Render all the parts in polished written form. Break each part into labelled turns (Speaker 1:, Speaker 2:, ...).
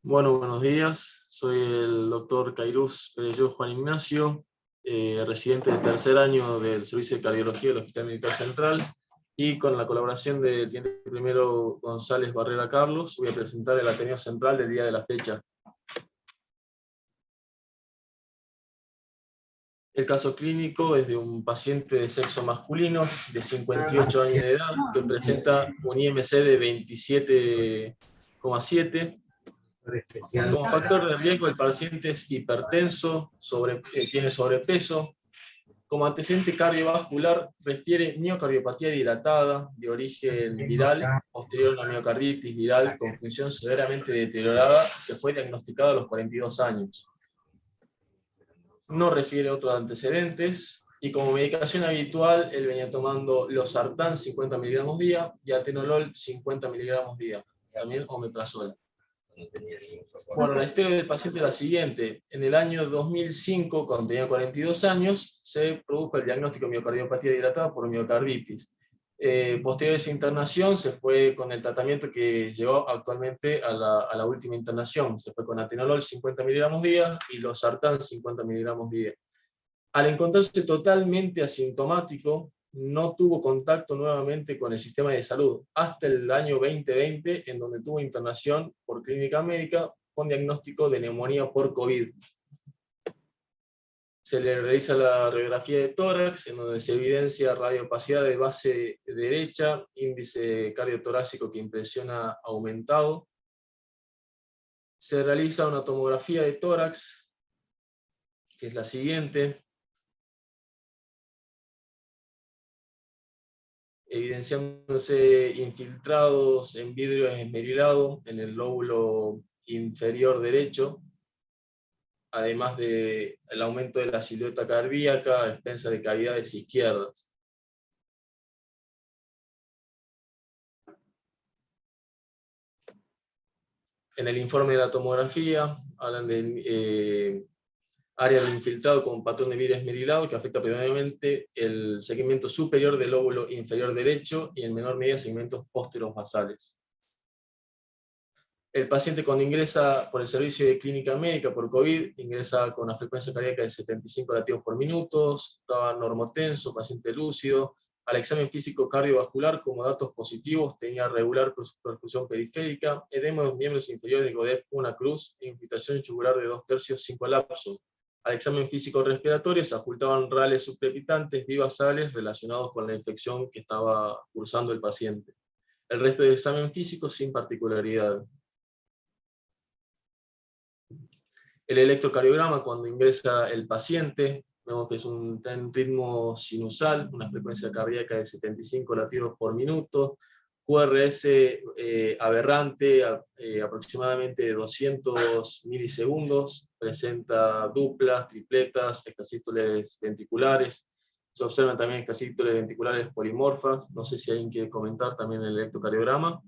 Speaker 1: Bueno, buenos días. Soy el doctor Cairuz Perelló Juan Ignacio, residente de tercer año del Servicio de Cardiología del Hospital Militar Central, y con la colaboración del teniente primero González Barrera Carlos, voy a presentar el Ateneo Central del día de la fecha. El caso clínico es de un paciente de sexo masculino de 58 años de edad que presenta un IMC de 27,7. Como factor de riesgo, el paciente es hipertenso, tiene sobrepeso. Como antecedente cardiovascular, refiere miocardiopatía dilatada de origen viral, posterior a una miocarditis viral con función severamente deteriorada, que fue diagnosticada a los 42 años. No refiere otros antecedentes, y como medicación habitual, él venía tomando losartán 50 miligramos día y atenolol 50 miligramos día, también omeprazol. Bueno, la historia del paciente es la siguiente. En el año 2005, cuando tenía 42 años, se produjo el diagnóstico de miocardiopatía dilatada por miocarditis. Posterior a esa internación, se fue con el tratamiento que llevó actualmente a la última internación. Se fue con atenolol 50 miligramos día y losartán 50 miligramos día. Al encontrarse totalmente asintomático, no tuvo contacto nuevamente con el sistema de salud hasta el año 2020, en donde tuvo internación por clínica médica con diagnóstico de neumonía por COVID. Se le realiza la radiografía de tórax, en donde se evidencia radiopacidad de base derecha, índice cardiotorácico que impresiona aumentado. Se realiza una tomografía de tórax, que es la siguiente, evidenciándose infiltrados en vidrio esmerilado en el lóbulo inferior derecho, además del aumento de la silueta cardíaca a expensas de cavidades izquierdas. En el informe de la tomografía hablan de área de infiltrado con patrón de vidrio esmerilado que afecta predominantemente el segmento superior del lóbulo inferior derecho y en menor medida segmentos pósteros basales. El paciente, cuando ingresa por el servicio de clínica médica por COVID, ingresa con una frecuencia cardíaca de 75 latidos por minuto, estaba normotenso, paciente lúcido. Al examen físico cardiovascular, como datos positivos, tenía regular perfusión periférica, edema de los miembros inferiores de Godet, una cruz, e infiltración yugular de 2/3 sin colapso. Al examen físico respiratorio se ocultaban rales subcrepitantes bivasales relacionados con la infección que estaba cursando el paciente. El resto del examen físico sin particularidad. El electrocardiograma, cuando ingresa el paciente, vemos que es un ritmo sinusal, una frecuencia cardíaca de 75 latidos por minuto, QRS aberrante, aproximadamente 200 milisegundos, presenta duplas, tripletas, extrasístoles ventriculares. Se observan también extrasístoles ventriculares polimorfas. No sé si alguien quiere comentar también el electrocardiograma.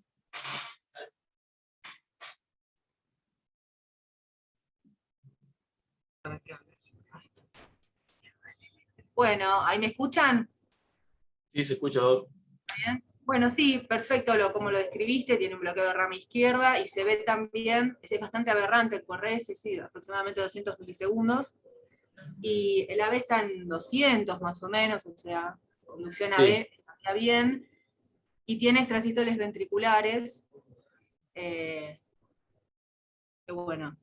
Speaker 2: Bueno, ¿ahí me escuchan?
Speaker 1: Sí, se escucha, Doc.
Speaker 2: ¿Bien? Bueno, sí, perfecto, como lo describiste, tiene un bloqueo de rama izquierda y se ve también, es bastante aberrante el QRS, sí, aproximadamente 200 milisegundos, y el AB está en 200 más o menos, o sea, conducción AB
Speaker 1: Sí.
Speaker 2: está bien, y tiene extrasístoles ventriculares, que bueno,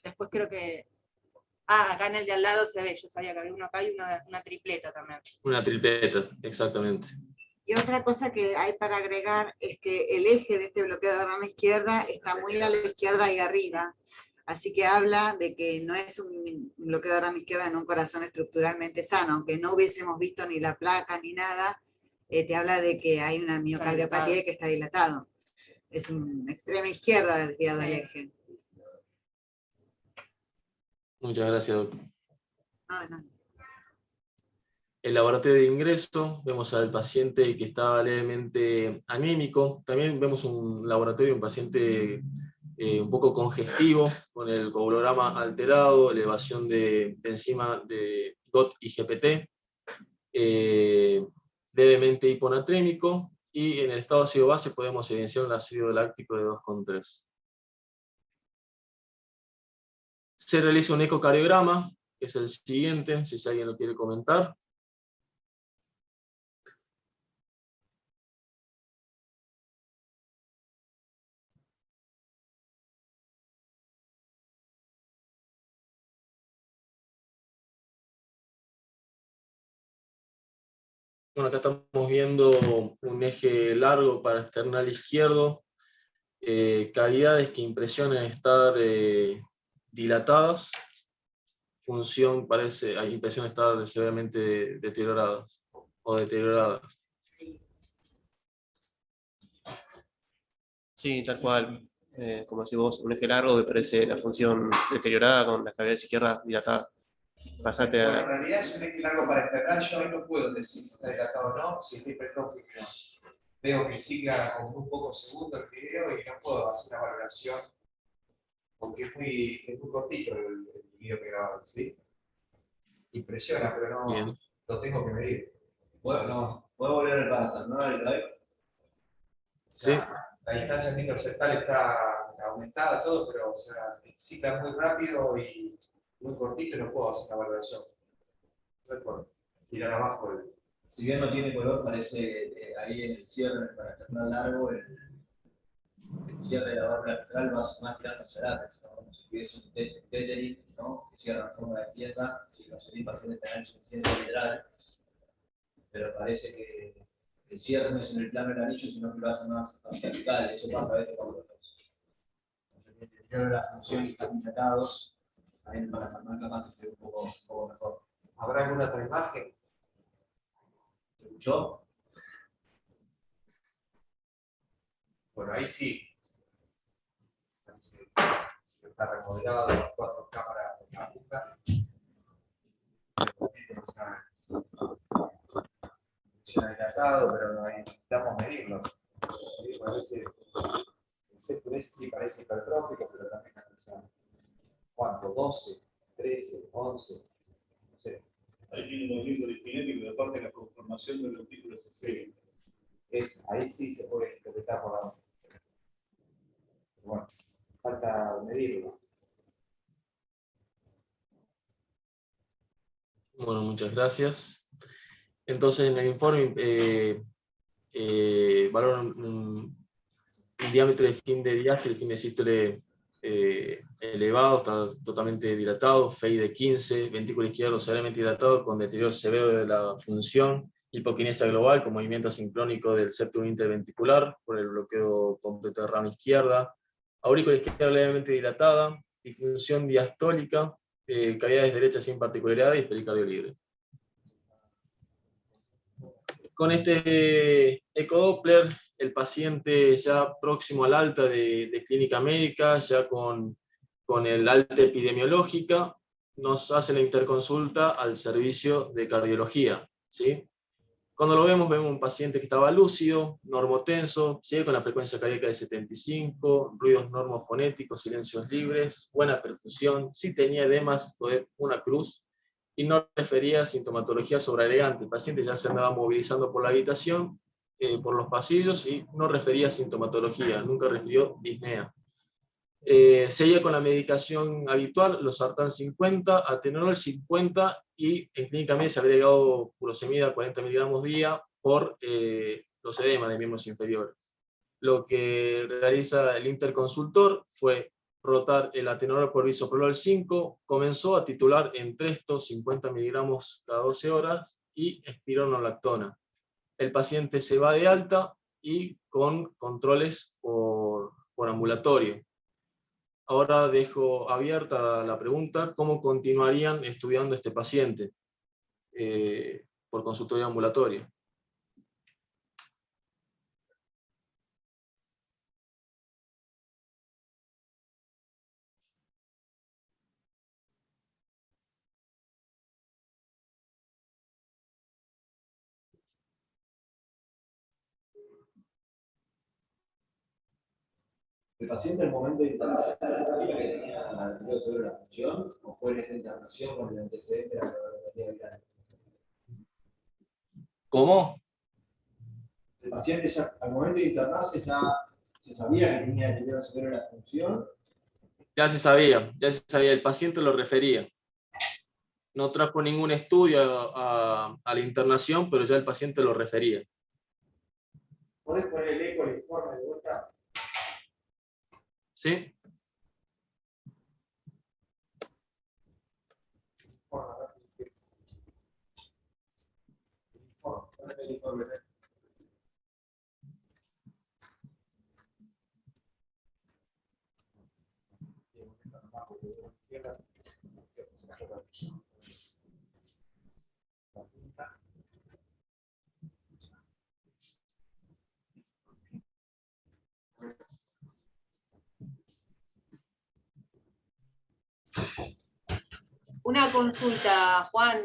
Speaker 2: después creo que, acá en el de al lado se ve, yo sabía que había uno acá y una tripleta también.
Speaker 1: Una tripleta, exactamente.
Speaker 3: Y otra cosa que hay para agregar es que el eje de este bloqueo de rama izquierda está muy a la izquierda y arriba. Así que habla de que no es un bloqueo de rama izquierda en un corazón estructuralmente sano, aunque no hubiésemos visto ni la placa ni nada, te habla de que hay una miocardiopatía y que está dilatado. Es una extrema izquierda desviado del eje.
Speaker 1: Muchas gracias, doctor.
Speaker 3: No.
Speaker 1: El laboratorio de ingreso, vemos al paciente que estaba levemente anémico. También vemos un laboratorio de un paciente un poco congestivo, con el coagulograma alterado, elevación de enzima de GOT y GPT, levemente hiponatrémico, y en el estado ácido base podemos evidenciar un ácido láctico de 2,3. Se realiza un ecocardiograma, que es el siguiente, si alguien lo quiere comentar. Bueno, acá estamos viendo un eje largo para esternal izquierdo, cavidades que impresionan estar dilatadas, función parece, hay impresión de estar severamente deterioradas o deterioradas.
Speaker 4: Sí, tal cual. Como decís vos, un eje largo me parece la función deteriorada con las cavidades izquierdas dilatadas. Pasate
Speaker 5: Bueno, en
Speaker 4: a...
Speaker 5: realidad es un eje largo para esternal, yo ahí no puedo decir si está dilatado o no, si está hipertrófico o no. Veo que siga con muy pocos segundos el video y no puedo hacer una valoración porque es muy cortito el video que grabaron, ¿sí? Impresiona, pero no
Speaker 1: Bien.
Speaker 5: lo tengo que medir.
Speaker 6: Bueno, no, puedo volver al parámetro, ¿no? El drive.
Speaker 5: O sea,
Speaker 1: Sí.
Speaker 5: la distancia microceptal está aumentada, todo, pero o sea, cicla muy rápido y muy cortito y no puedo hacer una valoración. No es por tirar abajo el...
Speaker 6: Si bien no tiene color, parece ahí en el cierre, para terminar largo, el cierre de la válvula lateral más tirando hacia adelante, ¿no? Como si tuviese un tethering, ¿no? Que cierra en forma de tierra, si los pacientes tengan insuficiencia lateral, pero parece que el cierre no es en el plano del anillo, sino que lo hace más hacia apical. Eso pasa a veces cuando los deterioro de la función y están dilatados, también para terminar capaz que se ve un poco mejor.
Speaker 5: ¿Habrá alguna otra imagen?
Speaker 6: ¿Se escuchó?
Speaker 5: Bueno, ahí sí. Parece que está remodelado, las 4 cámaras de la punta. Funciona dilatado, pero ahí necesitamos medirlo. Sí, parece, el C3 sí parece hipertrófico, pero también funciona. ¿Cuánto? 12, 13, 11, no sé.
Speaker 7: Ahí tiene un movimiento discinético y aparte la conformación del lentículo se
Speaker 5: Ahí sí se puede interpretar por la... Bueno, falta medirlo.
Speaker 1: Bueno, muchas gracias. Entonces, en el informe valoran un diámetro de fin de diástole y fin de sístole elevado, está totalmente dilatado, FEI de 15, ventrículo izquierdo severamente dilatado, con deterioro severo de la función, hipoquinesia global con movimiento asincrónico del septum interventricular por el bloqueo completo de rama izquierda, aurícula izquierda levemente dilatada, disfunción diastólica, cavidades derechas sin particularidades y pericardio libre. Con este ecodoppler, el paciente ya próximo al alta de clínica médica, ya con el alta epidemiológica, nos hace la interconsulta al servicio de cardiología, ¿sí? Cuando lo vemos un paciente que estaba lúcido, normotenso, sigue con la frecuencia cardíaca de 75, ruidos normofonéticos, silencios libres, buena perfusión, sí tenía edemas, una cruz, y no refería sintomatología sobreagregante. El paciente ya se andaba movilizando por la habitación, por los pasillos, y no refería sintomatología, nunca refirió disnea. Seguía con la medicación habitual, los sartán 50, atenolol 50, y en clínica médica se había agregado furosemida 40 miligramos día por los edemas de miembros inferiores. Lo que realiza el interconsultor fue rotar el atenolol por bisoprolol 5, comenzó a titular Entresto 50 miligramos cada 12 horas y espironolactona. El paciente se va de alta y con controles por ambulatorio. Ahora dejo abierta la pregunta, ¿cómo continuarían estudiando este paciente por consultorio ambulatorio?
Speaker 6: ¿El paciente en el momento de internación sabía que tenía deterioro severo de la función o fue en esta internación con el antecedente de la neuropatía viral?
Speaker 1: ¿Cómo?
Speaker 6: El paciente ya al momento de internarse ya se sabía que tenía deterioro severo de la función
Speaker 1: Ya se sabía, el paciente lo refería. No trajo ningún estudio a la internación, pero ya el paciente lo refería.
Speaker 5: ¿Podés poner el eco, el informe de vuelta?
Speaker 1: ¿Sí?
Speaker 5: El informe.
Speaker 2: Una consulta, Juan.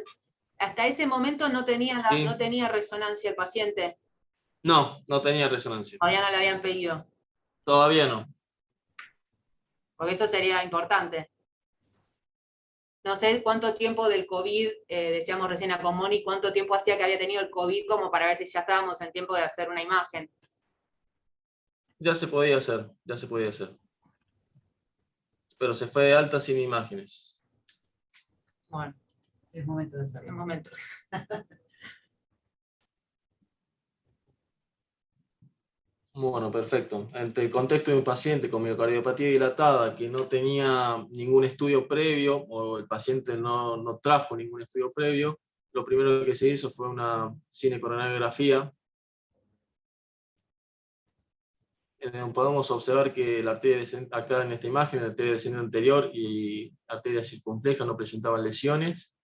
Speaker 2: Hasta ese momento no tenía,
Speaker 1: Sí.
Speaker 2: no tenía resonancia el paciente.
Speaker 1: No, no tenía resonancia.
Speaker 2: Todavía no le habían pedido.
Speaker 1: Todavía no.
Speaker 2: Porque eso sería importante. No sé cuánto tiempo del COVID, decíamos recién a Comoni, cuánto tiempo hacía que había tenido el COVID como para ver si ya estábamos en tiempo de hacer una imagen.
Speaker 1: Ya se podía hacer, ya se podía hacer. Pero se fue de alta sin imágenes.
Speaker 2: Bueno,
Speaker 3: Es momento de
Speaker 2: es
Speaker 3: hacerlo.
Speaker 2: el momento.
Speaker 1: Bueno, perfecto. Ante el contexto de un paciente con miocardiopatía dilatada que no tenía ningún estudio previo, o el paciente no trajo ningún estudio previo, lo primero que se hizo fue una cinecoronariografía, en donde podemos observar que la arteria acá en esta imagen, la arteria descendente anterior y arteria circunfleja no presentaban lesiones,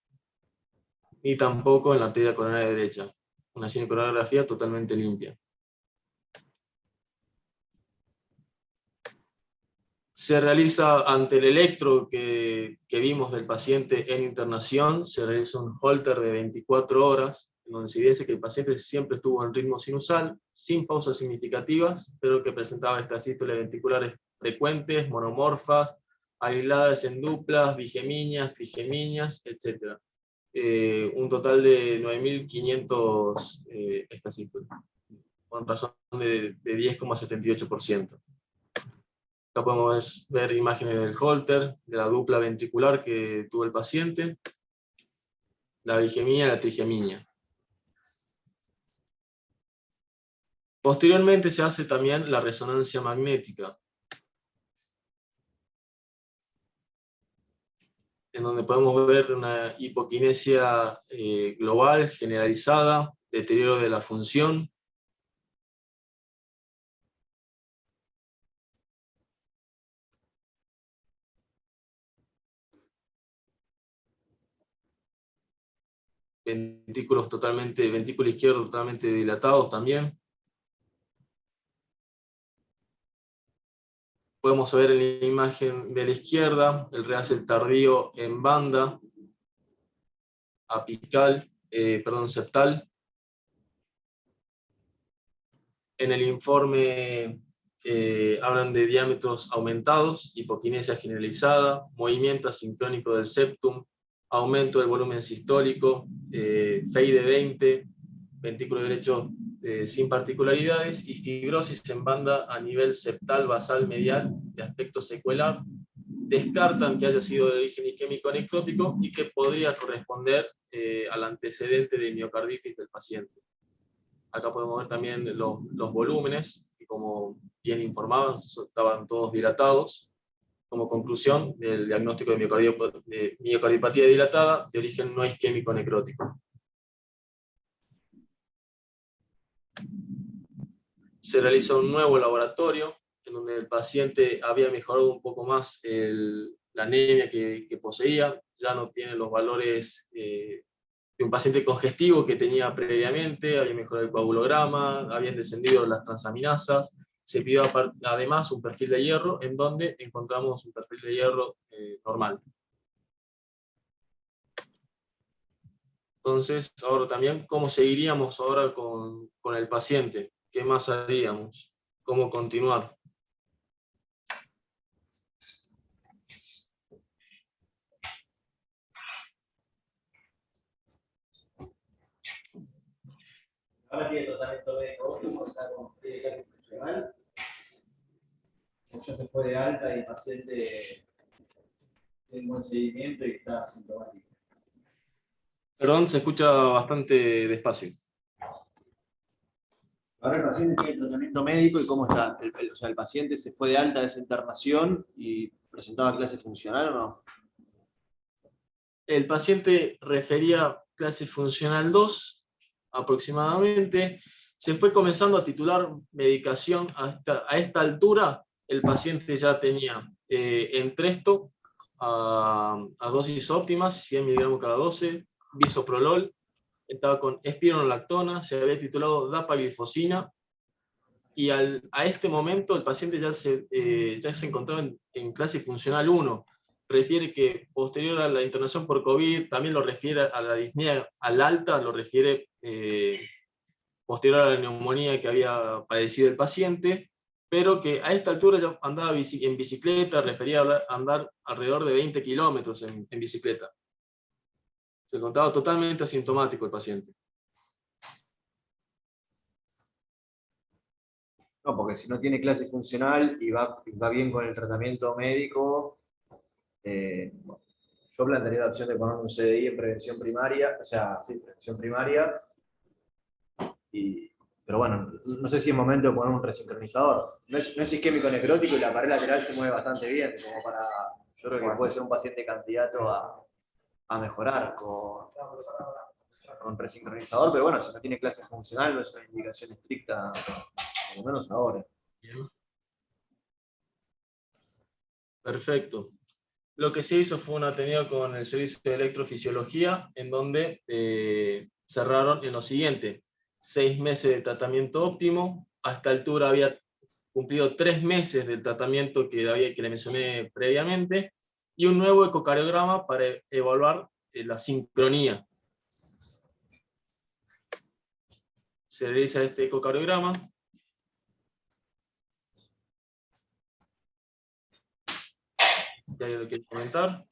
Speaker 1: ni tampoco en la arteria coronaria derecha. Una cinecoronariografía totalmente limpia. Se realiza ante el electro que vimos del paciente en internación, se realiza un Holter de 24 horas, donde se dice que el paciente siempre estuvo en ritmo sinusal, sin pausas significativas, pero que presentaba estas sístoles ventriculares frecuentes, monomorfas, aisladas en duplas, bigemiñas, trigemiñas, etc. Un total de 9.500 estas sístoles, con razón de 10,78%. Acá podemos ver imágenes del Holter, de la dupla ventricular que tuvo el paciente, la bigemia y la trigemia. Posteriormente se hace también la resonancia magnética, en donde podemos ver una hipoquinesia global, generalizada, deterioro de la función, ventrículo izquierdo totalmente dilatados también. Podemos ver en la imagen de la izquierda el rehacer tardío en banda, apical, septal. En el informe hablan de diámetros aumentados, hipoquinesia generalizada, movimiento asincrónico del septum, aumento del volumen sistólico, FEI de 20, ventrículo derecho sin particularidades y fibrosis en banda a nivel septal basal medial de aspecto secuelar. Descartan que haya sido de origen isquémico necrótico y que podría corresponder al antecedente de miocarditis del paciente. Acá podemos ver también los volúmenes, que como bien informaban, estaban todos dilatados. Como conclusión del diagnóstico de miocardiopatía dilatada de origen no isquémico necrótico. Se realiza un nuevo laboratorio, en donde el paciente había mejorado un poco más la anemia que poseía, ya no tiene los valores de un paciente congestivo que tenía previamente, había mejorado el coagulograma, habían descendido las transaminasas, se pidió además un perfil de hierro, en donde encontramos un perfil de hierro normal. Entonces, ahora también, ¿cómo seguiríamos ahora con el paciente? ¿Qué más haríamos? ¿Cómo continuar?
Speaker 6: Ahora tiene tratamiento médico, está con clínica funcional. Ya se fue de alta y el paciente tiene buen seguimiento y está asintomático.
Speaker 1: Perdón, se escucha bastante despacio.
Speaker 6: Ahora el paciente tiene tratamiento médico y cómo está. O sea, el paciente se fue de alta de esa internación y presentaba clase funcional o no.
Speaker 1: El paciente refería clase funcional 2 aproximadamente. Se fue comenzando a titular medicación. A esta altura, el paciente ya tenía Entresto a dosis óptimas, 100 miligramos cada 12, bisoprolol, estaba con espironolactona, se había titulado dapaglifosina, y a este momento el paciente ya se encontraba en clase funcional 1. Refiere que posterior a la internación por COVID, también lo refiere a la disnea al alta, lo refiere posterior a la neumonía que había padecido el paciente, pero que a esta altura ya andaba en bicicleta, refería a andar alrededor de 20 kilómetros en bicicleta. Se encontraba totalmente asintomático el paciente.
Speaker 6: No, porque si no tiene clase funcional y va bien con el tratamiento médico, yo plantearía la opción de poner un CDI en prevención primaria, o sea, sí, prevención primaria. Pero bueno, no sé si es momento de poner un resincronizador. No es isquémico necrótico y la pared lateral se mueve bastante bien, como para, yo creo que puede ser un paciente candidato a mejorar con resincronizador, pero bueno, si no tiene clase funcional no es una indicación estricta, por lo menos ahora.
Speaker 1: Bien. Perfecto. Lo que se hizo fue un ateneo con el servicio de electrofisiología, en donde cerraron en lo siguiente: 6 meses de tratamiento óptimo, a esta altura había cumplido 3 meses del tratamiento que le mencioné previamente, y un nuevo ecocardiograma para evaluar la sincronía. Se realiza este ecocardiograma. Si alguien lo quiere comentar.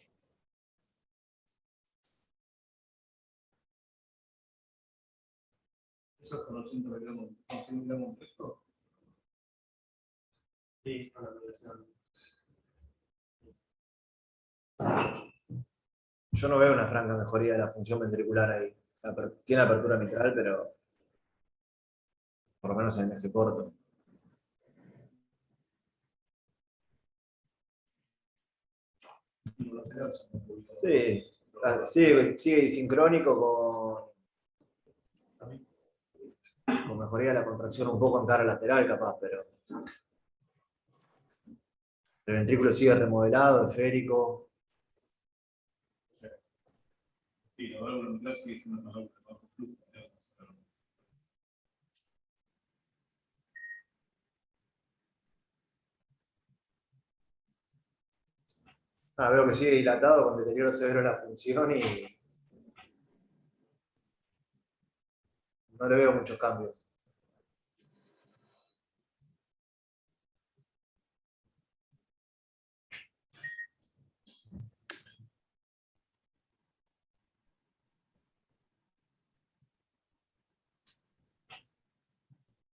Speaker 7: ¿Eso es con 100 miligramos de esto? Sí, con la presión.
Speaker 6: Yo no veo una franca mejoría de la función ventricular ahí. Tiene apertura mitral, pero por lo menos en el eje corto. Sí, sigue sincrónico con mejoría de la contracción un poco en cara lateral capaz, pero el ventrículo sigue remodelado, esférico.
Speaker 7: Sí, la válvula mitral sigue siendo una válvula bajo flujo.
Speaker 6: Veo que sigue dilatado con deterioro severo de la función y no le veo muchos cambios.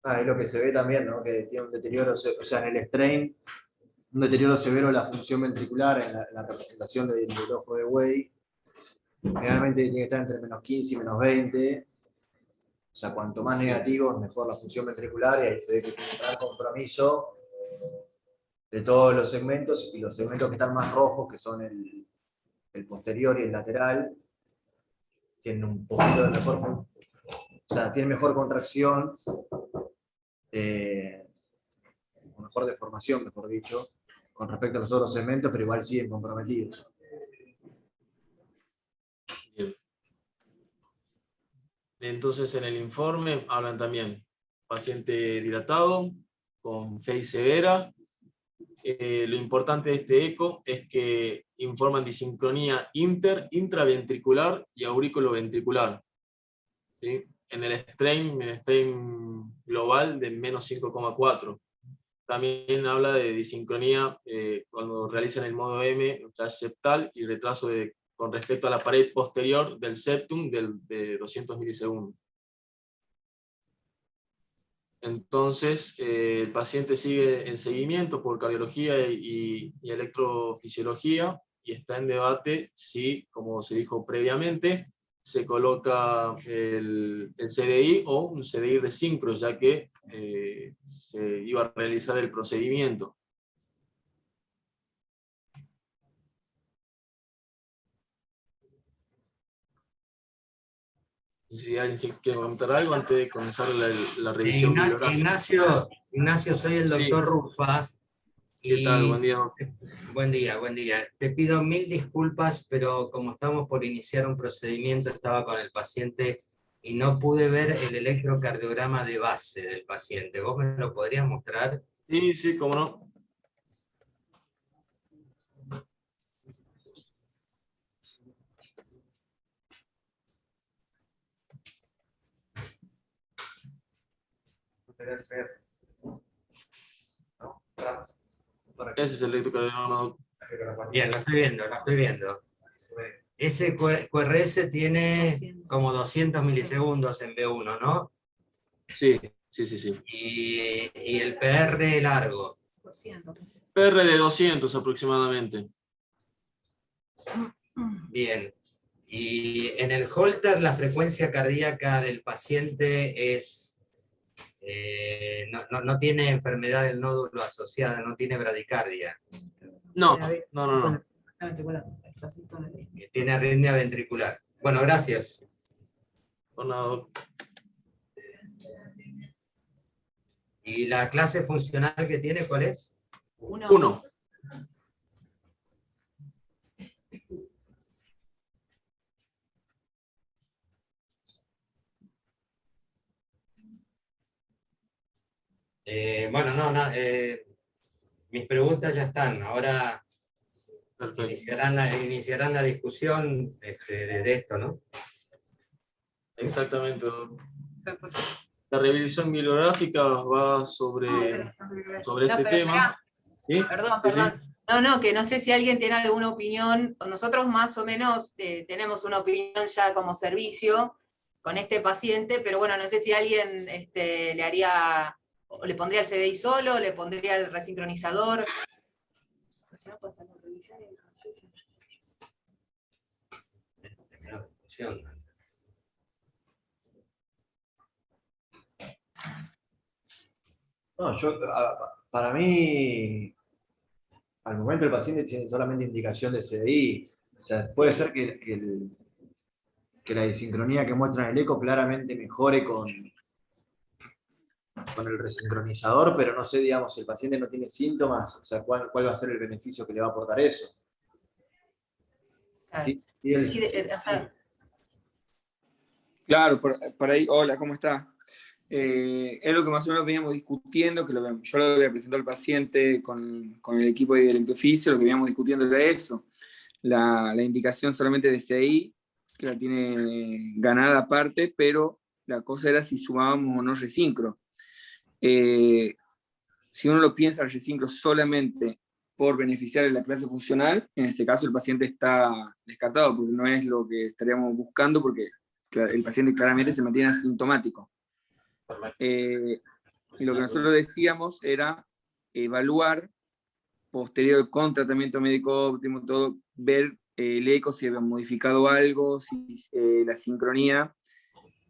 Speaker 6: Es lo que se ve también, ¿no? Que tiene un deterioro, o sea, en el strain, un deterioro severo de la función ventricular en la representación del ojo de Wey. Generalmente tiene que estar entre menos 15 y menos 20. O sea, cuanto más negativo, mejor la función ventricular, y ahí se ve que tiene un gran compromiso de todos los segmentos, y los segmentos que están más rojos, que son el posterior y el lateral, tienen un poquito de mejor, o sea, tienen mejor contracción, o mejor deformación, mejor dicho, con respecto a los otros segmentos, pero igual siguen comprometidos.
Speaker 1: Bien. Entonces en el informe hablan también paciente dilatado, con fe severa. Lo importante de este eco es que informan disincronía intraventricular y aurículo-ventricular. ¿Sí? En el strain global de menos 5,4. También habla de disincronía cuando realizan el modo M, flash septal, y retraso con respecto a la pared posterior del septum de 200 milisegundos. Entonces, el paciente sigue en seguimiento por cardiología y electrofisiología, y está en debate si, como se dijo previamente, se coloca el CDI o un CDI resincro, ya que se iba a realizar el procedimiento. Si alguien quiere comentar algo antes de comenzar la revisión bibliográfica.
Speaker 8: Ignacio, soy el
Speaker 1: Sí.
Speaker 8: doctor Rufa.
Speaker 1: ¿Qué tal? Buen día.
Speaker 8: Buen día, buen día. Te pido 1000 disculpas, pero como estamos por iniciar un procedimiento, estaba con el paciente y no pude ver el electrocardiograma de base del paciente. ¿Vos me lo podrías mostrar?
Speaker 1: Sí, sí, cómo no. Ese es el electrocardiograma.
Speaker 8: Bien, lo estoy viendo, lo estoy viendo. Ese QRS tiene como 200 milisegundos en B1, ¿no?
Speaker 1: Sí, sí, sí, sí.
Speaker 8: Y el PR largo.
Speaker 1: PR de 200 aproximadamente.
Speaker 8: Bien. Y en el Holter la frecuencia cardíaca del paciente es, no tiene enfermedad del nódulo asociada, no tiene bradicardia.
Speaker 1: No, no, no, no.
Speaker 8: Tiene arritmia ventricular. Bueno, gracias.
Speaker 1: Por nada.
Speaker 8: ¿Y la clase funcional que tiene cuál es?
Speaker 1: 1.
Speaker 8: Bueno, mis preguntas ya están. Ahora
Speaker 1: Perfecto.
Speaker 8: iniciarán la discusión de esto, ¿no?
Speaker 1: Exactamente. La revisión bibliográfica va sobre este tema. ¿Sí?
Speaker 2: Perdón,
Speaker 1: Sí, sí.
Speaker 2: perdón. No, que no sé si alguien tiene alguna opinión. Nosotros más o menos tenemos una opinión ya como servicio con este paciente, pero bueno, no sé si alguien le haría, o le pondría el CDI solo, le pondría el resincronizador. Si no, puede hacer la revisión y
Speaker 6: No, para mí, al momento el paciente tiene solamente indicación de CDI. O sea, puede ser que la disincronía que muestra en el eco claramente mejore con el resincronizador, pero no sé, digamos, si el paciente no tiene síntomas, o sea, ¿cuál va a ser el beneficio que le va a aportar eso? Sí,
Speaker 9: Claro, por ahí, hola, ¿cómo está? Es lo que más o menos veníamos discutiendo, que yo lo había presentado al paciente con el equipo de electroficio, lo que veníamos discutiendo era eso, la indicación solamente de CI, que la tiene ganada aparte, pero la cosa era si sumábamos o no resincro. Si uno lo piensa, el resincro solamente por beneficiar de la clase funcional, en este caso el paciente está descartado, porque no es lo que estaríamos buscando, porque el paciente claramente se mantiene asintomático. Y lo que nosotros decíamos era evaluar, posterior con tratamiento médico óptimo, todo, ver el eco, si había modificado algo, si la sincronía,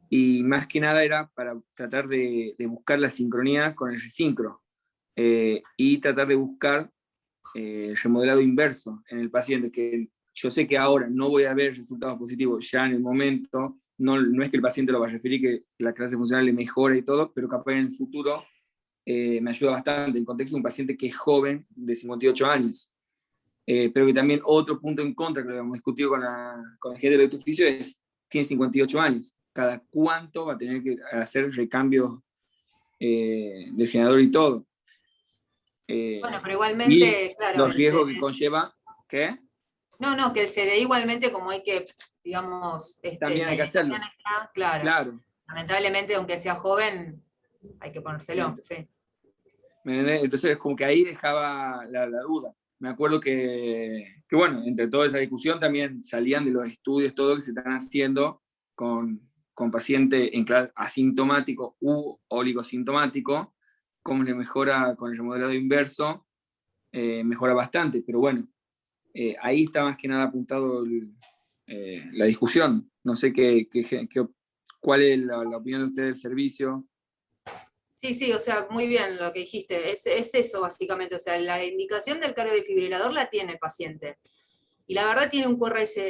Speaker 9: y más que nada era para tratar de buscar la sincronía con el resincro, y tratar de buscar remodelado inverso en el paciente, que yo sé que ahora no voy a ver resultados positivos ya en el momento, no es que el paciente lo va a referir que la clase funcional le mejora y todo, pero capaz en el futuro me ayuda bastante en contexto de un paciente que es joven, de 58 años. Pero que también otro punto en contra que lo hemos discutido con la gente del electroficio es, tiene 58 años, ¿cada cuánto va a tener que hacer recambios del generador y todo?
Speaker 2: Bueno, pero igualmente, claro.
Speaker 9: Los riesgos que conlleva, ¿qué?
Speaker 2: No, que el CDI igualmente como hay que, digamos...
Speaker 9: También hay que hacerlo.
Speaker 2: Claro. Lamentablemente, aunque sea joven, hay que ponérselo, sí.
Speaker 9: Entonces es como que ahí dejaba la duda. Me acuerdo que, bueno, entre toda esa discusión también salían de los estudios, todo que se están haciendo con paciente en clase asintomático u oligosintomático, cómo le mejora con el remodelado inverso, mejora bastante, pero bueno, ahí está más que nada apuntado la discusión. No sé cuál es la opinión de usted del servicio.
Speaker 2: Sí, o sea, muy bien lo que dijiste. Es eso básicamente. O sea, la indicación del cardiodefibrilador la tiene el paciente. Y la verdad tiene un QRS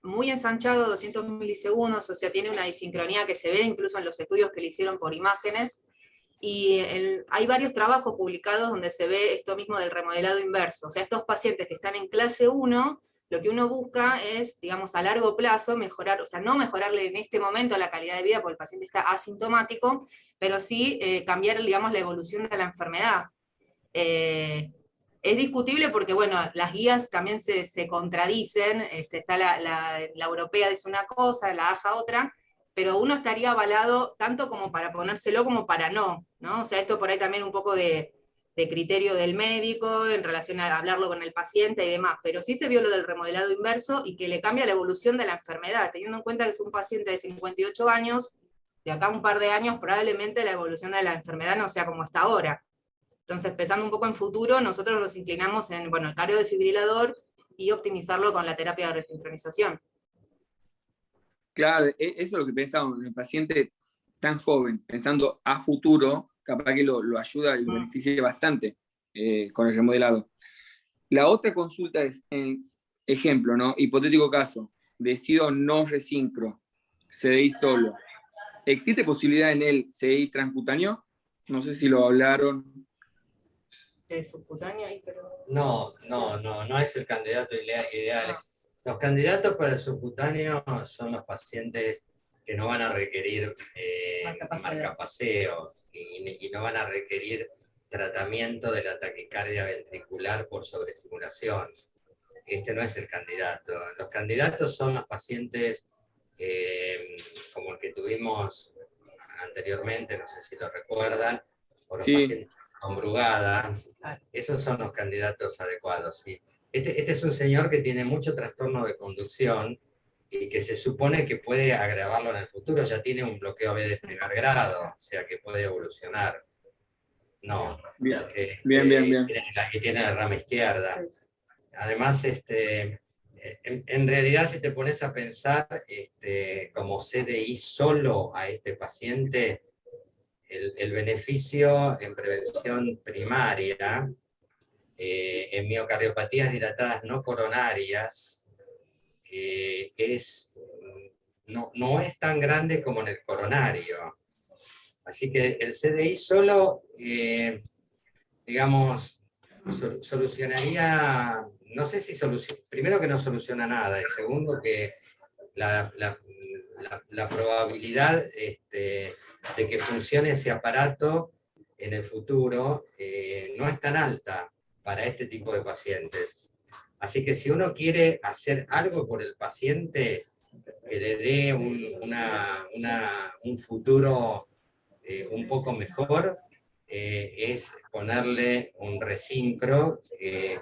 Speaker 2: muy ensanchado, 200 milisegundos, o sea, tiene una disincronía que se ve incluso en los estudios que le hicieron por imágenes. Y hay varios trabajos publicados donde se ve esto mismo del remodelado inverso. O sea, estos pacientes que están en clase 1, lo que uno busca es, digamos, a largo plazo mejorar, o sea, no mejorarle en este momento la calidad de vida porque el paciente está asintomático, pero sí cambiar, digamos, la evolución de la enfermedad. Es discutible porque, bueno, las guías también se contradicen, está la europea dice una cosa, la AJA otra, pero uno estaría avalado tanto como para ponérselo como para no, ¿no? O sea, esto por ahí también un poco de criterio del médico en relación a hablarlo con el paciente y demás, pero sí se vio lo del remodelado inverso y que le cambia la evolución de la enfermedad, teniendo en cuenta que es un paciente de 58 años, de acá a un par de años probablemente la evolución de la enfermedad no sea como está ahora. Entonces, pensando un poco en futuro, nosotros nos inclinamos en, bueno, el cardiodefibrilador y optimizarlo con la terapia de resincronización.
Speaker 9: Claro, eso es lo que pensábamos, en el paciente tan joven, pensando a futuro, capaz que lo ayuda y lo beneficia bastante con el remodelado. La otra consulta es, en ejemplo, ¿no? Hipotético caso, decido no resincro, CDI solo. ¿Existe posibilidad en el CDI transcutáneo? No sé si lo hablaron.
Speaker 2: Subcutáneo ahí, pero...
Speaker 8: No es el candidato ideal. Los candidatos para el subcutáneo son los pacientes que no van a requerir marcapaseo y no van a requerir tratamiento de la taquicardia ventricular por sobreestimulación. Este no es el candidato. Los candidatos son los pacientes como el que tuvimos anteriormente, no sé si lo recuerdan, o los pacientes con Brugada. Esos son los candidatos adecuados. ¿Sí? Este es un señor que tiene mucho trastorno de conducción y que se supone que puede agravarlo en el futuro. Ya tiene un bloqueo B de primer grado, o sea que puede evolucionar. No.
Speaker 9: Bien.
Speaker 8: Aquí tiene la rama izquierda. Además, en realidad, si te pones a pensar como CDI solo a este paciente, el beneficio en prevención primaria, en miocardiopatías dilatadas no coronarias, no es tan grande como en el coronario. Así que el CDI solo, digamos, solucionaría, no sé si primero que no soluciona nada, y segundo que la probabilidad de que funcione ese aparato en el futuro no es tan alta para este tipo de pacientes. Así que si uno quiere hacer algo por el paciente que le dé un futuro un poco mejor, es ponerle un resincro que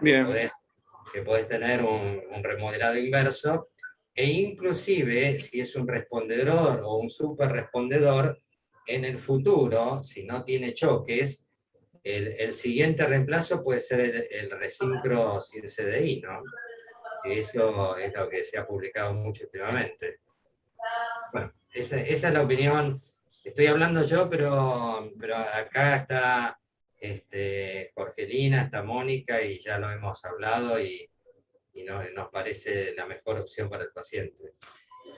Speaker 8: podés tener un remodelado inverso, e inclusive si es un respondedor o un super respondedor, en el futuro, si no tiene choques, el siguiente reemplazo puede ser el resincro sin CDI, ¿no? Eso es lo que se ha publicado mucho últimamente. Bueno, esa es la opinión. Estoy hablando yo, pero acá está Jorgelina, está Mónica, y ya lo hemos hablado y nos parece la mejor opción para el paciente.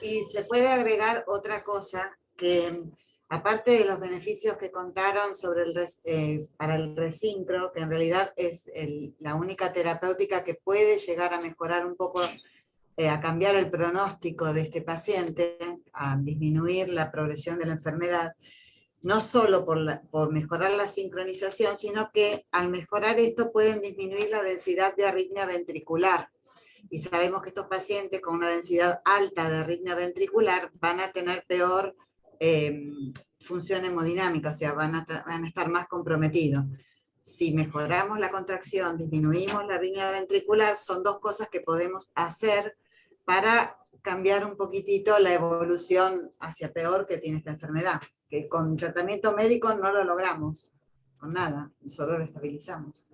Speaker 3: Y se puede agregar otra cosa, que aparte de los beneficios que contaron sobre para el resincro, que en realidad es la única terapéutica que puede llegar a mejorar un poco, a cambiar el pronóstico de este paciente, a disminuir la progresión de la enfermedad, no solo por mejorar la sincronización, sino que al mejorar esto pueden disminuir la densidad de arritmia ventricular. Y sabemos que estos pacientes con una densidad alta de arritmia ventricular van a tener peor función hemodinámica, o sea, van a estar más comprometidos. Si mejoramos la contracción, disminuimos la arritmia ventricular, son dos cosas que podemos hacer para cambiar un poquitito la evolución hacia peor que tiene esta enfermedad, que con tratamiento médico no lo logramos, con nada, solo lo estabilizamos.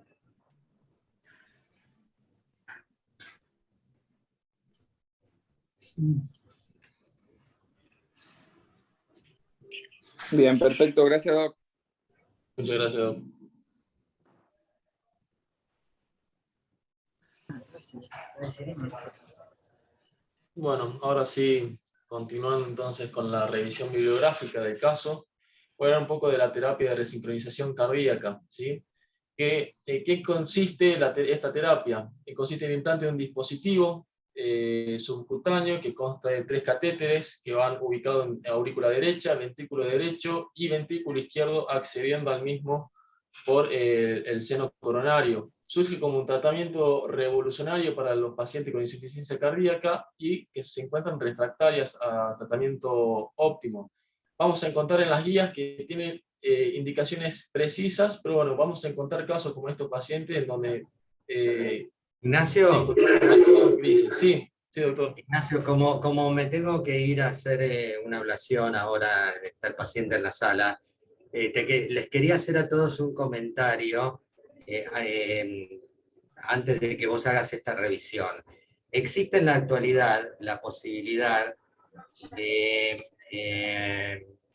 Speaker 9: Bien, perfecto. Gracias, Doc.
Speaker 1: Muchas gracias, Doc. Bueno, ahora sí, continuando entonces con la revisión bibliográfica del caso, voy a hablar un poco de la terapia de resincronización cardíaca, ¿sí? ¿Qué consiste esta terapia? Consiste en el implante de un dispositivo subcutáneo que consta de 3 catéteres que van ubicados en aurícula derecha, ventrículo derecho y ventrículo izquierdo, accediendo al mismo por el seno coronario. Surge como un tratamiento revolucionario para los pacientes con insuficiencia cardíaca y que se encuentran refractarias a tratamiento óptimo. Vamos a encontrar en las guías que tienen indicaciones precisas, pero bueno, vamos a encontrar casos como estos pacientes en donde
Speaker 8: Ignacio,
Speaker 1: sí, sí, doctor.
Speaker 8: Ignacio, como me tengo que ir a hacer una ablación ahora, está el paciente en la sala, les quería hacer a todos un comentario antes de que vos hagas esta revisión. Existe en la actualidad la posibilidad de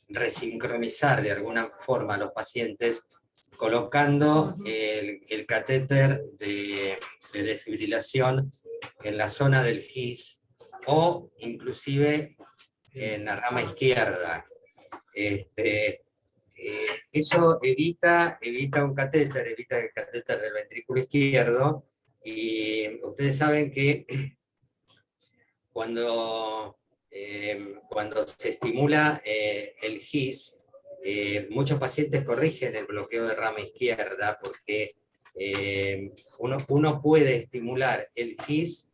Speaker 8: resincronizar de alguna forma a los pacientes colocando el catéter de desfibrilación en la zona del GIS o inclusive en la rama izquierda. Eso evita un catéter, evita el catéter del ventrículo izquierdo, y ustedes saben que cuando se estimula el GIS, muchos pacientes corrigen el bloqueo de rama izquierda porque uno puede estimular el GIS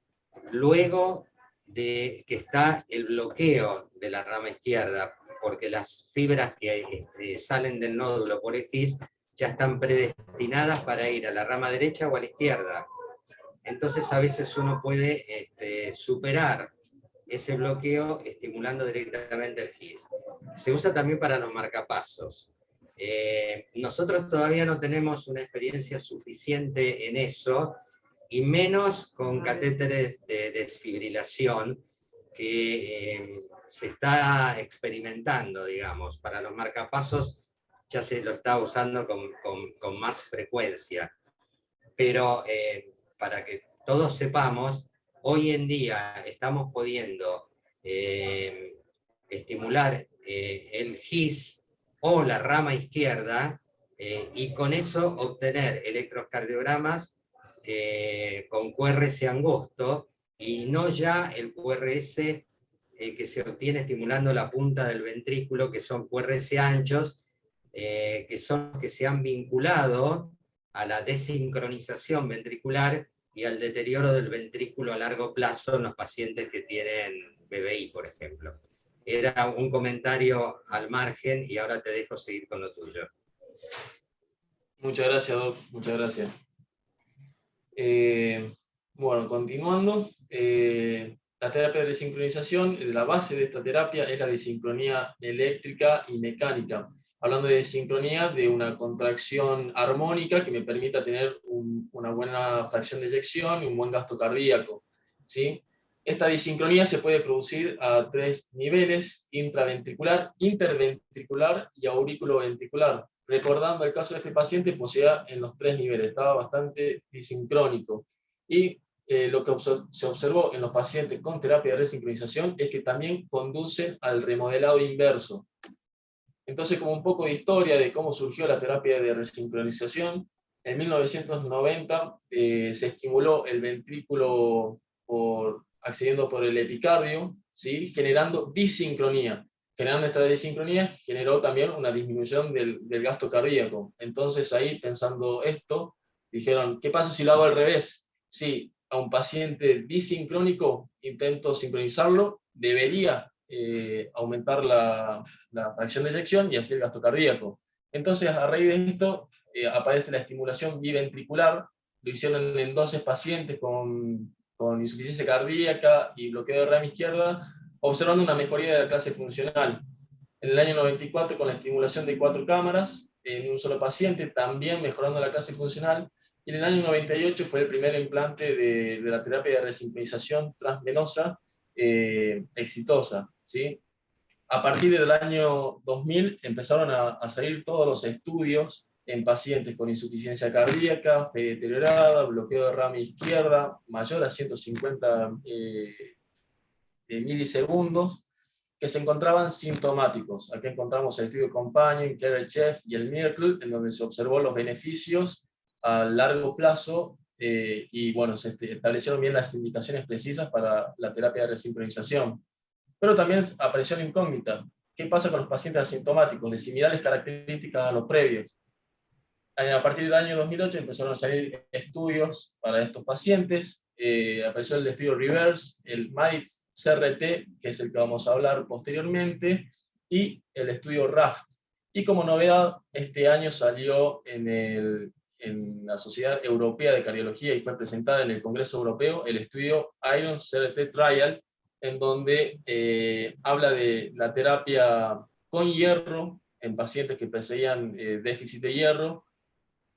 Speaker 8: luego de que está el bloqueo de la rama izquierda, porque las fibras que salen del nódulo por el GIS ya están predestinadas para ir a la rama derecha o a la izquierda. Entonces a veces uno puede superar ese bloqueo estimulando directamente el GIS. Se usa también para los marcapasos. Nosotros todavía no tenemos una experiencia suficiente en eso, y menos con catéteres de desfibrilación que se está experimentando, digamos. Para los marcapasos ya se lo está usando con más frecuencia. Pero para que todos sepamos, hoy en día estamos pudiendo estimular el GIS o la rama izquierda y con eso obtener electrocardiogramas con QRS angosto y no ya el QRS que se obtiene estimulando la punta del ventrículo, que son QRS anchos, que son los que se han vinculado a la desincronización ventricular y al deterioro del ventrículo a largo plazo en los pacientes que tienen BBI, por ejemplo. Era un comentario al margen y ahora te dejo seguir con lo tuyo.
Speaker 1: Muchas gracias, Doc. Muchas gracias. Bueno, continuando. La terapia de desincronización, la base de esta terapia es la desincronía eléctrica y mecánica. Hablando de desincronía, de una contracción armónica que me permita tener una buena fracción de eyección y un buen gasto cardíaco, ¿sí? Esta disincronía se puede producir a 3 niveles: intraventricular, interventricular y aurículo-ventricular. Recordando el caso de este paciente, poseía en los 3 niveles, estaba bastante disincrónico. Y lo que se observó en los pacientes con terapia de resincronización es que también conducen al remodelado inverso. Entonces, como un poco de historia de cómo surgió la terapia de resincronización, en 1990 se estimuló el ventrículo accediendo por el epicardio, ¿sí? Generando disincronía. Generando esta disincronía generó también una disminución del gasto cardíaco. Entonces ahí, pensando esto, dijeron, ¿qué pasa si lo hago al revés? Si a un paciente disincrónico intento sincronizarlo, debería aumentar la fracción de eyección y así el gasto cardíaco. Entonces, a raíz de esto, aparece la estimulación biventricular. Lo hicieron en 12 pacientes con insuficiencia cardíaca y bloqueo de rama izquierda, observando una mejoría de la clase funcional. En el año 94, con la estimulación de 4 cámaras en un solo paciente, también mejorando la clase funcional. Y en el año 98 fue el primer implante de la terapia de resincronización transvenosa, exitosa, ¿sí? A partir del año 2000 empezaron a salir todos los estudios en pacientes con insuficiencia cardíaca, fe deteriorada, bloqueo de rama izquierda, mayor a 150 milisegundos, que se encontraban sintomáticos. Aquí encontramos el estudio Companion, Kerechef y el Miracle, en donde se observó los beneficios a largo plazo y bueno, se establecieron bien las indicaciones precisas para la terapia de resincronización. Pero también apareció la incógnita. ¿Qué pasa con los pacientes asintomáticos de similares características a los previos? A partir del año 2008 empezaron a salir estudios para estos pacientes. Apareció el estudio Reverse, el MAITS CRT, que es el que vamos a hablar posteriormente, y el estudio RAFT. Y como novedad, este año salió en la Sociedad Europea de Cardiología y fue presentada en el Congreso Europeo el estudio Iron CRT Trial, en donde habla de la terapia con hierro en pacientes que poseían déficit de hierro,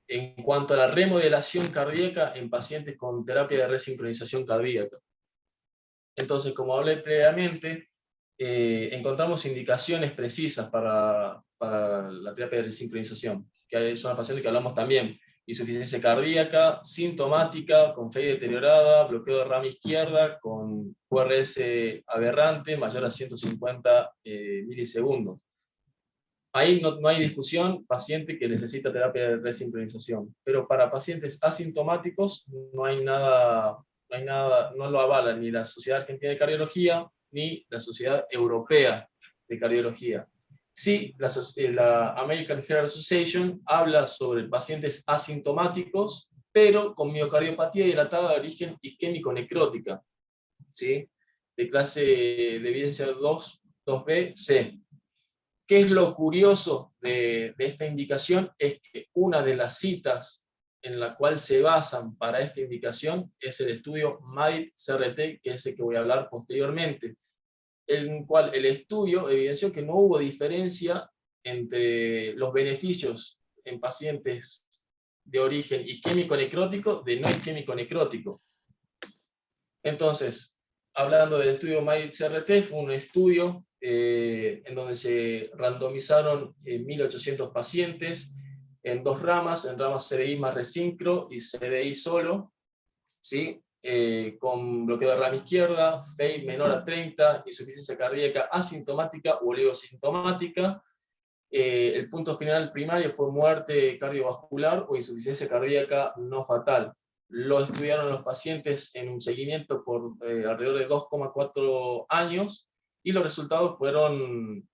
Speaker 1: en cuanto a la remodelación cardíaca en pacientes con terapia de resincronización cardíaca. Entonces, como hablé previamente, encontramos indicaciones precisas para la terapia de resincronización, que son las pacientes que hablamos también: insuficiencia cardíaca, sintomática, con fe deteriorada, bloqueo de rama izquierda, con QRS aberrante, mayor a 150 milisegundos. Ahí no hay discusión, paciente que necesita terapia de resincronización. Pero para pacientes asintomáticos no hay nada, no lo avala ni la Sociedad Argentina de Cardiología ni la Sociedad Europea de Cardiología. Sí, la American Heart Association habla sobre pacientes asintomáticos, pero con miocardiopatía dilatada de origen isquémico necrótica, ¿sí? De clase de evidencia 2B, C. ¿Qué es lo curioso de esta indicación? Es que una de las citas en la cual se basan para esta indicación es el estudio MADIT-CRT, que es el que voy a hablar posteriormente, en el cual el estudio evidenció que no hubo diferencia entre los beneficios en pacientes de origen isquémico necrótico de no isquémico necrótico. Entonces, hablando del estudio MADIT-CRT, fue un estudio en donde se randomizaron 1.800 pacientes en dos ramas, en ramas CDI más resincro y CDI solo, ¿sí? Con bloqueo de rama izquierda, FEI menor a 30, insuficiencia cardíaca asintomática o oligosintomática. El punto final primario fue muerte cardiovascular o insuficiencia cardíaca no fatal. Lo estudiaron los pacientes en un seguimiento por alrededor de 2,4 años y los resultados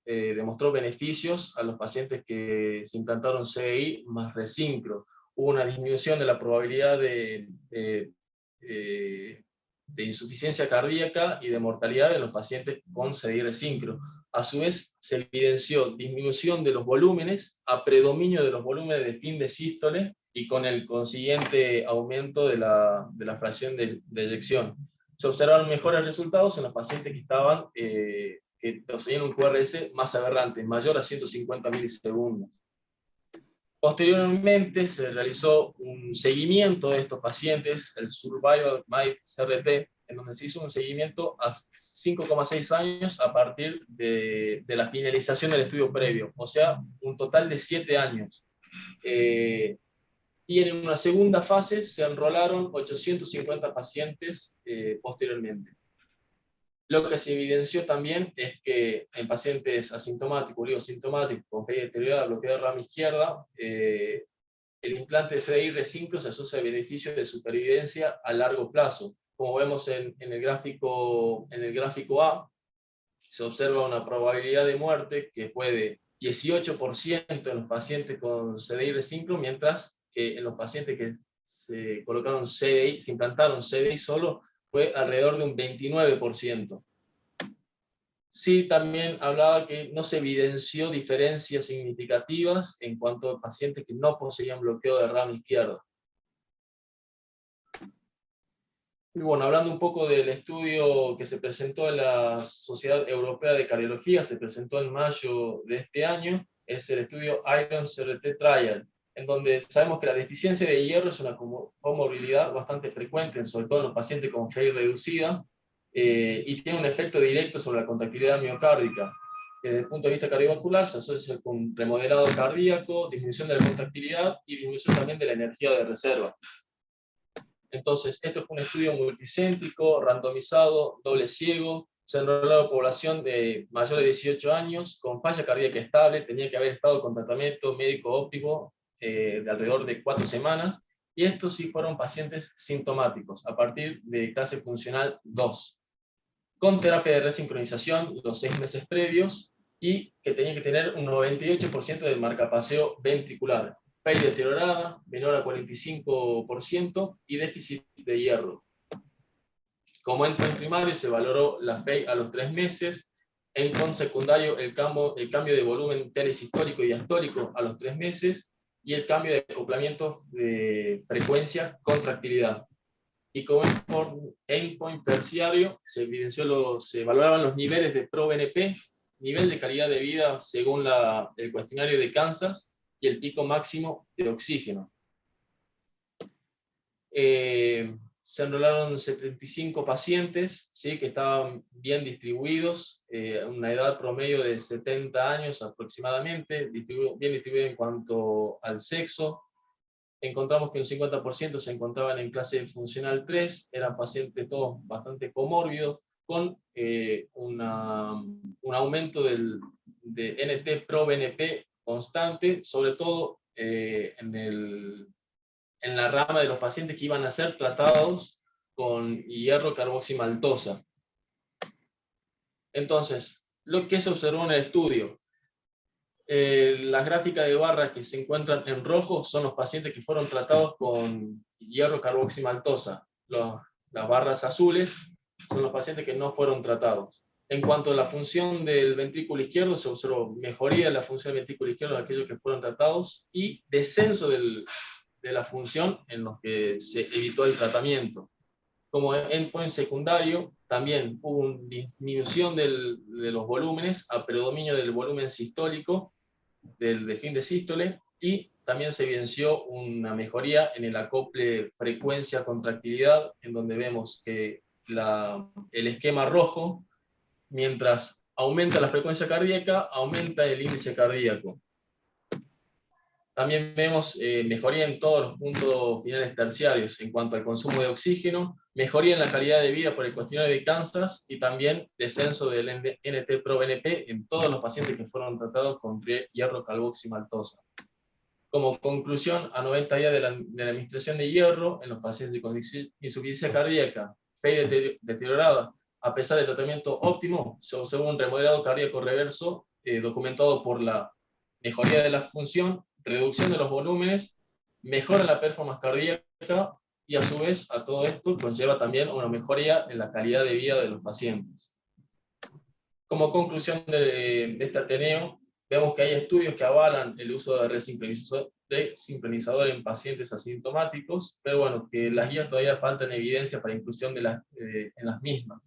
Speaker 1: demostró beneficios a los pacientes que se implantaron CDI más resincro. Hubo una disminución de la probabilidad de insuficiencia cardíaca y de mortalidad en los pacientes con CDI resincro. A su vez, se evidenció disminución de los volúmenes a predominio de los volúmenes de fin de sístole y con el consiguiente aumento de la fracción de eyección. Se observaron mejores resultados en los pacientes que poseían un QRS más aberrante, mayor a 150 milisegundos. Posteriormente se realizó un seguimiento de estos pacientes, el Survival MADIT-CRT, en donde se hizo un seguimiento a 5,6 años a partir de la finalización del estudio previo, o sea, un total de 7 años. Y en una segunda fase se enrolaron 850 pacientes posteriormente. Lo que se evidenció también es que en pacientes asintomáticos, oligosintomáticos, con fe deteriorada, bloqueo de rama izquierda, el implante de CDI resincro se asocia a beneficios de supervivencia a largo plazo. Como vemos en el gráfico A, se observa una probabilidad de muerte que fue de 18% en los pacientes con CDI resincro, mientras que en los pacientes que se colocaron CDI, se implantaron CDI solo, fue alrededor de un 29%. Sí, también hablaba que no se evidenció diferencias significativas en cuanto a pacientes que no poseían bloqueo de rama izquierda. Y bueno, hablando un poco del estudio que se presentó en la Sociedad Europea de Cardiología, se presentó en mayo de este año, es el estudio Iron CRT Trial, en donde sabemos que la deficiencia de hierro es una comorbilidad bastante frecuente, sobre todo en los pacientes con FEI reducida, y tiene un efecto directo sobre la contractilidad miocárdica. Desde el punto de vista cardiovascular se asocia con remodelado cardíaco, disminución de la contractilidad y disminución también de la energía de reserva. Entonces, esto fue un estudio multicéntrico, randomizado, doble ciego, se enroló a población de mayor de 18 años con falla cardíaca estable, tenía que haber estado con tratamiento médico óptimo de alrededor de 4 semanas, y estos sí fueron pacientes sintomáticos a partir de clase funcional 2, con terapia de resincronización los 6 meses previos, y que tenían que tener un 98% de marcapaseo ventricular, FEI deteriorada, menor a 45%, y déficit de hierro. Como endpoint primario se valoró la FEI a los 3 meses, endpoint secundario el cambio de volumen telesistólico y diastólico a los 3 meses, y el cambio de acoplamiento de frecuencia contractilidad. Y como endpoint terciario se valoraban los niveles de ProBNP, nivel de calidad de vida según el cuestionario de Kansas, y el pico máximo de oxígeno. Se enrolaron 75 pacientes, ¿sí?, que estaban bien distribuidos, una edad promedio de 70 años aproximadamente, bien distribuido en cuanto al sexo. Encontramos que un 50% se encontraban en clase funcional 3, eran pacientes todos bastante comórbidos, con un aumento de NT-proBNP constante, sobre todo en la rama de los pacientes que iban a ser tratados con hierro carboximaltosa. Entonces, lo que se observó en el estudio, las gráficas de barra que se encuentran en rojo son los pacientes que fueron tratados con hierro carboximaltosa. Las barras azules son los pacientes que no fueron tratados. En cuanto a la función del ventrículo izquierdo, se observó mejoría de la función del ventrículo izquierdo en aquellos que fueron tratados y descenso de la función en los que se evitó el tratamiento. Como endpoint secundario, también hubo una disminución de los volúmenes a predominio del volumen sistólico, del fin de sístole, y también se evidenció una mejoría en el acople frecuencia-contractilidad, en donde vemos que el esquema rojo, mientras aumenta la frecuencia cardíaca, aumenta el índice cardíaco. También vemos mejoría en todos los puntos finales terciarios en cuanto al consumo de oxígeno, mejoría en la calidad de vida por el cuestionario de Kansas, y también descenso del NT-proBNP en todos los pacientes que fueron tratados con hierro carboximaltosa. Como conclusión, a 90 días de la administración de hierro en los pacientes con insuficiencia cardíaca, FEI deteriorada, a pesar del tratamiento óptimo, se observó un remodelado cardíaco reverso documentado por la mejoría de la función, reducción de los volúmenes, mejora en la performance cardíaca, y a su vez a todo esto conlleva también una mejoría en la calidad de vida de los pacientes. Como conclusión de este Ateneo, vemos que hay estudios que avalan el uso de resincronizador en pacientes asintomáticos, pero bueno, que las guías todavía faltan evidencia para inclusión en las mismas.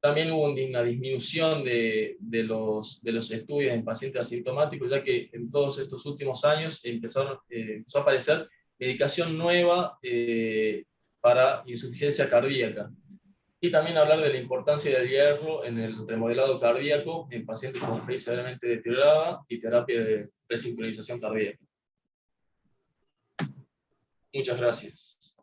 Speaker 1: También hubo una disminución de los estudios en pacientes asintomáticos, ya que en todos estos últimos años empezó a aparecer medicación nueva para insuficiencia cardíaca. Y también hablar de la importancia del hierro en el remodelado cardíaco en pacientes con FEI severamente deteriorada y terapia de resincronización cardíaca. Muchas gracias.